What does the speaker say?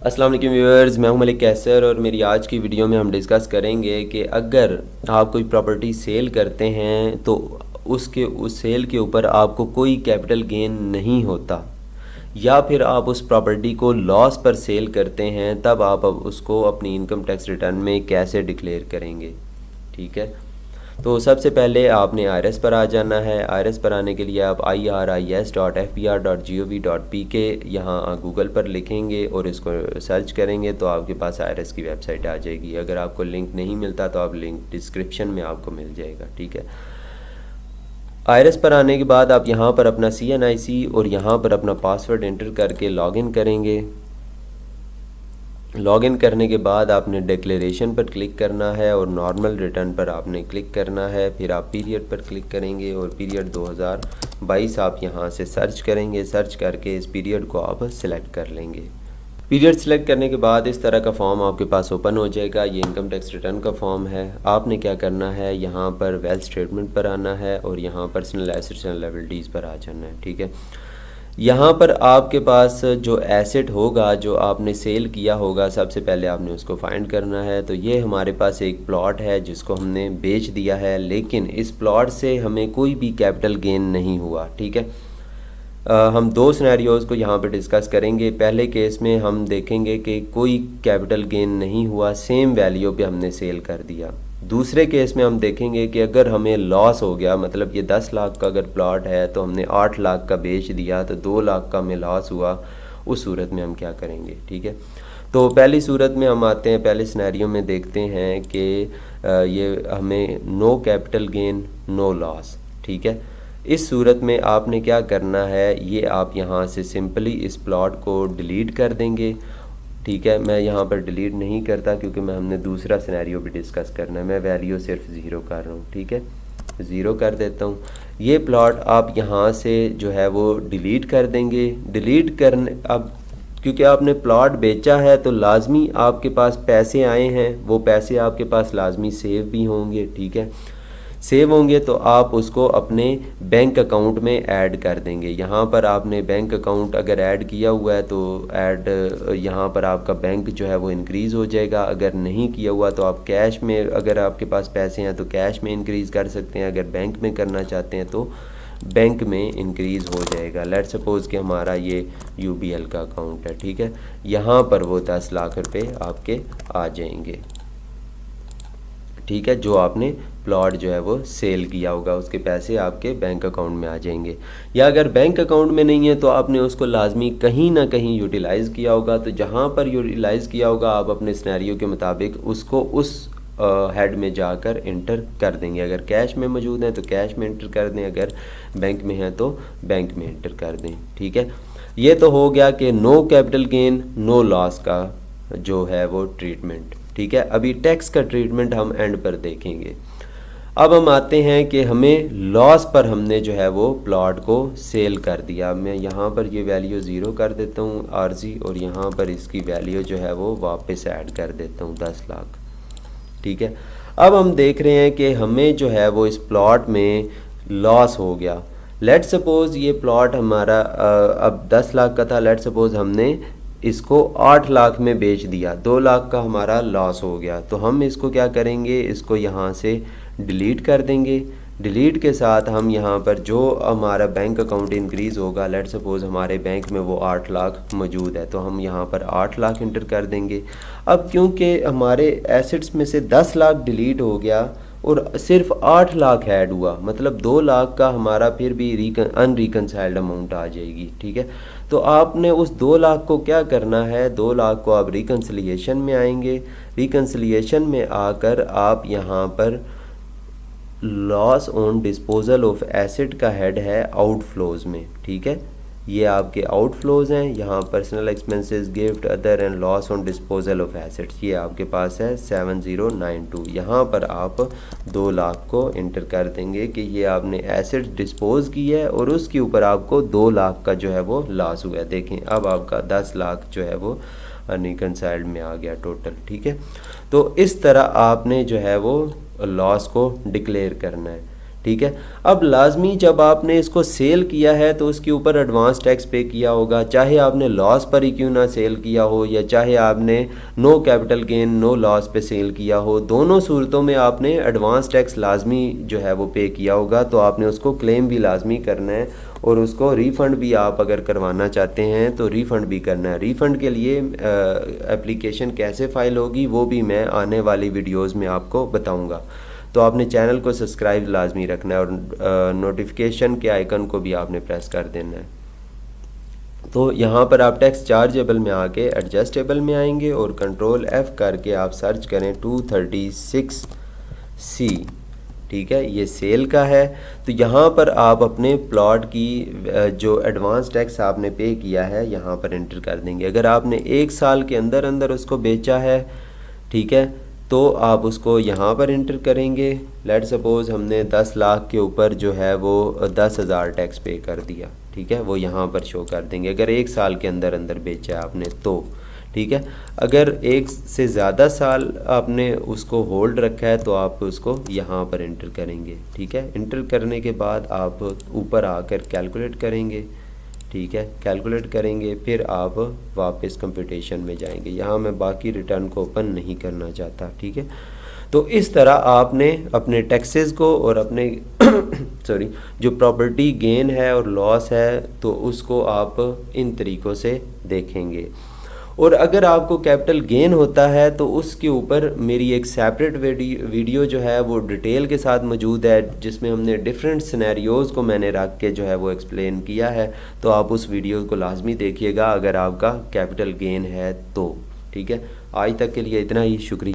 अस्सलाम वालेकुम व्यूअर्स, मैं हूं मलिक कैसर और मेरी आज की वीडियो में हम डिस्कस करेंगे कि अगर आप कोई प्रॉपर्टी सेल करते हैं तो उस सेल के ऊपर आपको कोई कैपिटल गेन नहीं होता, या फिर आप उस प्रॉपर्टी को लॉस पर सेल करते हैं, तब आप अब उसको अपनी इनकम टैक्स रिटर्न में कैसे डिक्लेयर करेंगे। ठीक है, तो सबसे पहले आपने IRS पर आ जाना है। IRS पर आने के लिए आप iris.fbr.gov.pk यहाँ गूगल पर लिखेंगे और इसको सर्च करेंगे तो आपके पास IRS की वेबसाइट आ जाएगी। अगर आपको लिंक नहीं मिलता तो आप लिंक डिस्क्रिप्शन में आपको मिल जाएगा। ठीक है, IRS पर आने के बाद आप यहाँ पर अपना CNIC और यहाँ पर अपना पासवर्ड एंटर करके लॉगिन करेंगे। लॉगिन करने के बाद आपने डिक्लेरेशन पर क्लिक करना है और नॉर्मल रिटर्न पर आपने क्लिक करना है। फिर आप पीरियड पर क्लिक करेंगे और पीरियड 2022 आप यहाँ से सर्च करेंगे। सर्च करके इस पीरियड को आप सिलेक्ट कर लेंगे। पीरियड सिलेक्ट करने के बाद इस तरह का फॉर्म आपके पास ओपन हो जाएगा। ये इनकम टैक्स रिटर्न का फॉर्म है। आपने क्या करना है, यहाँ पर वेल्थ स्टेटमेंट पर आना है और यहाँ पर्सनल एसेट्स एंड लायबिलिटीज़ पर आ जाना है। ठीक है, यहाँ पर आपके पास जो एसेट होगा जो आपने सेल किया होगा, सबसे पहले आपने उसको फाइंड करना है। तो ये हमारे पास एक प्लॉट है जिसको हमने बेच दिया है, लेकिन इस प्लॉट से हमें कोई भी कैपिटल गेन नहीं हुआ। ठीक है, हम दो सिनेरियोज़ को यहाँ पे डिस्कस करेंगे। पहले केस में हम देखेंगे कि कोई कैपिटल गेन नहीं हुआ, सेम वैल्यू पे हमने सेल कर दिया। दूसरे केस में हम देखेंगे कि अगर हमें लॉस हो गया, मतलब ये 10 लाख का अगर प्लॉट है तो हमने 8 लाख का बेच दिया तो 2 लाख का हमें लॉस हुआ, उस सूरत में हम क्या करेंगे। ठीक है, तो पहली सूरत में हम आते हैं, पहले सिनेरियो में देखते हैं कि ये हमें no capital gain no loss. ठीक है, इस सूरत में आपने क्या करना है, ये आप यहाँ से सिंपली इस प्लॉट को डिलीट कर देंगे। ठीक है, मैं यहाँ पर डिलीट नहीं करता क्योंकि हमने दूसरा सिनेरियो भी डिस्कस करना है। मैं वैल्यू सिर्फ ज़ीरो कर रहा हूँ। ठीक है, ज़ीरो कर देता हूँ। ये प्लॉट आप यहाँ से जो है वो डिलीट कर देंगे। डिलीट करने, अब क्योंकि आपने प्लॉट बेचा है तो लाजमी आपके पास पैसे आए हैं, वो पैसे आपके पास लाजमी सेव भी होंगे। ठीक है, सेव होंगे तो आप उसको अपने बैंक अकाउंट में ऐड कर देंगे। यहाँ पर आपने बैंक अकाउंट अगर ऐड किया हुआ है तो ऐड, यहाँ पर आपका बैंक जो है वो इंक्रीज़ हो जाएगा। अगर नहीं किया हुआ तो आप कैश में, अगर आपके पास पैसे हैं तो कैश में इंक्रीज़ कर सकते हैं। अगर बैंक में करना चाहते हैं तो बैंक में इंक्रीज़ हो जाएगा। लेट्स सपोज़ कि हमारा ये UBL का अकाउंट है। ठीक है, यहाँ पर वो 10 लाख रुपए आपके आ जाएंगे। ठीक है, जो आपने प्लॉट जो है वो सेल किया होगा उसके पैसे आपके बैंक अकाउंट में आ जाएंगे। या अगर बैंक अकाउंट में नहीं है तो आपने उसको लाजमी कहीं ना कहीं यूटिलाइज़ किया होगा। तो जहाँ पर यूटिलाइज़ किया होगा आप अपने सिनेरियो के मुताबिक उसको उस हेड में जाकर इंटर कर देंगे। अगर कैश में मौजूद है तो कैश में इंटर कर दें, अगर बैंक में है तो बैंक में इंटर कर दें। ठीक है, ये तो हो गया कि no capital gain no loss का जो है वो ट्रीटमेंट। ठीक है, अभी टैक्स का ट्रीटमेंट हम एंड पर देखेंगे। अब हम आते हैं कि हमें लॉस पर हमने जो है वो प्लॉट को सेल कर दिया। मैं यहाँ पर ये वैल्यू ज़ीरो कर देता हूँ आरजी, और यहाँ पर इसकी वैल्यू जो है वो वापस ऐड कर देता हूँ 10 लाख। ठीक है, अब हम देख रहे हैं कि हमें जो है वो इस प्लॉट में लॉस हो गया। लेट सपोज़ ये प्लॉट हमारा अब 10 लाख का था, लेट सपोज़ हमने इसको 8 लाख में बेच दिया, 2 लाख का हमारा लॉस हो गया। तो हम इसको क्या करेंगे, इसको यहाँ से डिलीट कर देंगे। डिलीट के साथ हम यहाँ पर जो हमारा बैंक अकाउंट इंक्रीज़ होगा, लेट सपोज़ हमारे बैंक में वो 8 लाख मौजूद है तो हम यहाँ पर 8 लाख इंटर कर देंगे। अब क्योंकि हमारे एसेट्स में से 10 लाख डिलीट हो गया और सिर्फ 8 लाख ऐड हुआ, मतलब 2 लाख का हमारा फिर भी अनरिकनसाइल्ड अमाउंट आ जाएगी। ठीक है, तो आपने उस 2 लाख को क्या करना है, 2 लाख को आप रिकन्सिलिएशन में आएंगे। रिकन्सिलिएशन में आकर आप यहाँ पर loss on disposal of asset का हेड है आउटफ्लोज में। ठीक है, ये आपके आउटफ्लोज हैं। यहाँ personal expenses, gift, other and loss on disposal of assets, ये आपके पास है 7092। यहाँ पर आप 2 लाख को इंटर कर देंगे कि ये आपने एसेट डिस्पोज की है और उसके ऊपर आपको 2 लाख का जो है वो लॉस हुआ है। देखें अब आपका 10 लाख जो है वो अनरिकनसाइल्ड में आ गया टोटल। ठीक है, तो इस तरह आपने जो है वो लॉस को डिक्लेयर करना है। ठीक है। अब लाजमी जब आपने इसको सेल किया है तो उसके ऊपर एडवांस टैक्स पे किया होगा, चाहे आपने लॉस पर ही क्यों ना सेल किया हो या चाहे आपने no capital gain no loss पे सेल किया हो, दोनों सूरतों में आपने एडवांस टैक्स लाजमी जो है वो पे किया होगा। तो आपने उसको क्लेम भी लाजमी करना है और उसको रिफ़ंड भी आप अगर करवाना चाहते हैं तो रिफ़ंड भी करना है। रिफ़ंड के लिए एप्लीकेशन कैसे फ़ाइल होगी वो भी मैं आने वाली वीडियोज़ में आपको बताऊँगा। तो आपने चैनल को सब्सक्राइब लाजमी रखना है और नोटिफिकेशन के आइकन को भी आपने प्रेस कर देना है। तो यहाँ पर आप टैक्स चार्जेबल में आके एडजस्टेबल में आएंगे और कंट्रोल F करके आप सर्च करें 236C, ठीक है, ये सेल का है। तो यहाँ पर आप अपने प्लॉट की जो एडवांस टैक्स आपने पे किया है यहाँ पर एंटर कर देंगे। अगर आपने 1 साल के अंदर अंदर उसको बेचा है, ठीक है, तो आप उसको यहाँ पर एंटर करेंगे। लेट सपोज़ हमने 10 लाख के ऊपर जो है वो 10,000 टैक्स पे कर दिया, ठीक है, वो यहाँ पर शो कर देंगे अगर 1 साल के अंदर अंदर बेचा आपने तो, ठीक है। अगर 1 से ज़्यादा साल आपने उसको होल्ड रखा है तो आप उसको यहाँ पर एंटर करेंगे, ठीक है। एंटर करने के बाद आप ऊपर आकर कैलकुलेट करेंगे, ठीक है, कैलकुलेट करेंगे, फिर आप वापस कंप्यूटेशन में जाएंगे। यहाँ मैं बाकी रिटर्न को ओपन नहीं करना चाहता, ठीक है। तो इस तरह आपने अपने टैक्सेस को और अपने सॉरी जो प्रॉपर्टी गेन है और लॉस है तो उसको आप इन तरीक़ों से देखेंगे। और अगर आपको कैपिटल गेन होता है तो उसके ऊपर मेरी एक सेपरेट वीडियो जो है वो डिटेल के साथ मौजूद है, जिसमें हमने डिफरेंट सिनेरियोज़ को मैंने रख के जो है वो एक्सप्लेन किया है। तो आप उस वीडियो को लाजमी देखिएगा अगर आपका कैपिटल गेन है तो, ठीक है। आज तक के लिए इतना ही, शुक्रिया।